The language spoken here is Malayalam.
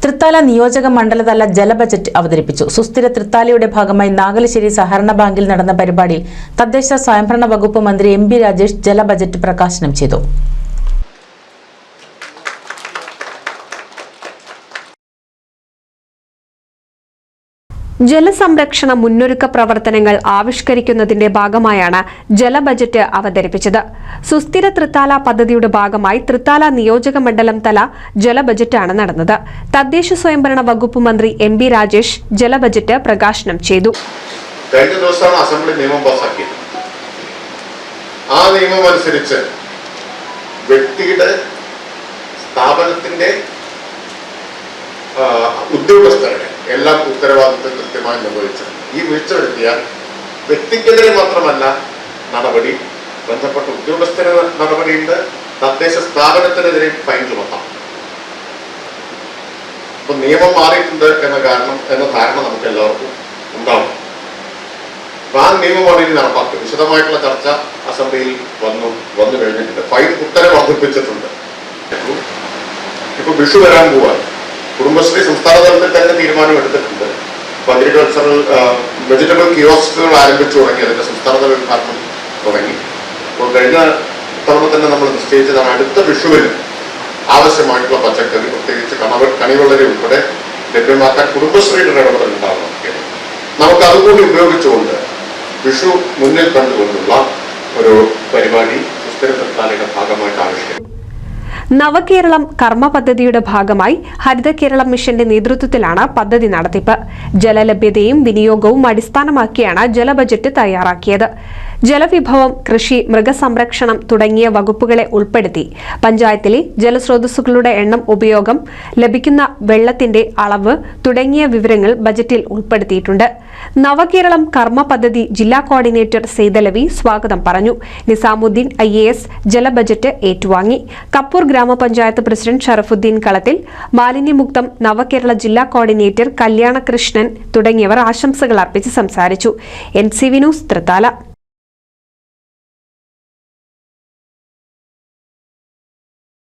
തൃത്താല നിയോജക മണ്ഡലതല ജല ബജറ്റ് അവതരിപ്പിച്ചു. സുസ്ഥിര തൃത്താലയുടെ ഭാഗമായി നാഗലശ്ശേരി സഹകരണ ബാങ്കിൽ നടന്ന പരിപാടിയിൽ തദ്ദേശ സ്വയംഭരണ വകുപ്പ് മന്ത്രി എം. രാജേഷ് ജല ബജറ്റ് പ്രകാശനം ചെയ്തു. ജലസംരക്ഷണ മുന്നൊരുക്ക പ്രവർത്തനങ്ങൾ ആവിഷ്കരിക്കുന്നതിന്റെ ഭാഗമായാണ് ജല ബജറ്റ് അവതരിപ്പിച്ചത്. സുസ്ഥിര തൃത്താല പദ്ധതിയുടെ ഭാഗമായി തൃത്താല നിയോജക മണ്ഡലം തല ജല ബജറ്റാണ് നടന്നത്. തദ്ദേശ സ്വയംഭരണ വകുപ്പ് മന്ത്രി എം. രാജേഷ് ജല ബജറ്റ് പ്രകാശനം ചെയ്തു. കഴിഞ്ഞ ദിവസമാണ് അസംബ്ലി നിയമം പാസാക്കിയത്. ആ നിയമം അനുസരിച്ച് വ്യക്തിയുടെ സ്ഥാപനത്തിന്റെ ഉദ്യോഗസ്ഥരുടെ എല്ലാം ഉത്തരവാദിത്വം കൃത്യമായി നിർവഹിച്ചത്. ഈ വീഴ്ച വരുത്തിയാൽ വ്യക്തിക്കെതിരെ മാത്രമല്ല നടപടി, ബന്ധപ്പെട്ട ഉദ്യോഗസ്ഥന് നടപടിയുണ്ട്, തദ്ദേശ സ്ഥാപനത്തിനെതിരെ ഫൈൻ ചുമത്താം. അപ്പൊ നിയമം മാറിയിട്ടുണ്ട് എന്ന ധാരണ നമുക്ക് എല്ലാവർക്കും ഉണ്ടാവും. ആ നിയമമാണ് ഇനി നടപ്പാക്കുക. വിശദമായിട്ടുള്ള ചർച്ച അസംബ്ലിയിൽ വന്നു കഴിഞ്ഞിട്ടുണ്ട്. ഫൈൻ കുത്തനെ വർദ്ധിപ്പിച്ചിട്ടുണ്ട്. ഇപ്പൊ വിഷു വരാൻ പോവാൻ കുടുംബശ്രീ സംസ്ഥാന തലത്തിൽ തന്നെ തീരുമാനം എടുത്തിട്ടുണ്ട്. അഗ്രികൾച്ചറൽ വെജിറ്റബിൾ കിയോസ്കുകൾ ആരംഭിച്ചു തുടങ്ങി. അതിന്റെ സംസ്ഥാനതല ഉദ്ഘാടനം തുടങ്ങി. അപ്പോൾ കഴിഞ്ഞ തവണ തന്നെ നമ്മൾ നിശ്ചയിച്ചതാണ് അടുത്ത വിഷുവിന് ആവശ്യമായിട്ടുള്ള പച്ചക്കറി, പ്രത്യേകിച്ച് കണിവെള്ളരി ഉൾപ്പെടെ ലഭ്യമാക്കാൻ കുടുംബശ്രീയുടെ ഇടപെടൽ ഉണ്ടാവണം. നമുക്ക് അതുകൂടി ഉപയോഗിച്ചുകൊണ്ട് വിഷു മുന്നിൽ കണ്ടുകൊണ്ടുള്ള ഒരു പരിപാടി സുസ്ഥിര തൃത്താലയുടെ ഭാഗമായിട്ട് ആവിഷ്കരിക്കും. നവകേരളം കർമ്മ പദ്ധതിയുടെ ഭാഗമായി ഹരിത കേരളം മിഷന്റെ നേതൃത്വത്തിലാണ് പദ്ധതി നടത്തിപ്പ്. ജലലഭ്യതയും വിനിയോഗവും അടിസ്ഥാനമാക്കിയാണ് ജല ബജറ്റ് തയ്യാറാക്കിയത്. ജലവിഭവം, കൃഷി, മൃഗസംരക്ഷണം തുടങ്ങിയ വകുപ്പുകളെ ഉൾപ്പെടുത്തി പഞ്ചായത്തിലെ ജലസ്രോതസ്സുകളുടെ എണ്ണം, ഉപയോഗം, ലഭിക്കുന്ന വെള്ളത്തിന്റെ അളവ് തുടങ്ങിയ വിവരങ്ങൾ ബജറ്റിൽ ഉൾപ്പെടുത്തിയിട്ടുണ്ട്. നവകേരളം കർമ്മ പദ്ധതി ജില്ലാ കോർഡിനേറ്റർ സെയ്തലവി സ്വാഗതം പറഞ്ഞു. നിസാമുദ്ദീൻ IAS ജല ബജറ്റ് ഏറ്റുവാങ്ങി. കപ്പൂർ ഗ്രാമപഞ്ചായത്ത് പ്രസിഡന്റ് ഷറഫുദ്ദീൻ കളത്തിൽ, മാലിന്യമുക്തം നവകേരള ജില്ലാ കോർഡിനേറ്റർ കല്യാണകൃഷ്ണൻ തുടങ്ങിയവർ ആശംസകൾ അർപ്പിച്ച് സംസാരിച്ചു. NCV news Thrithala.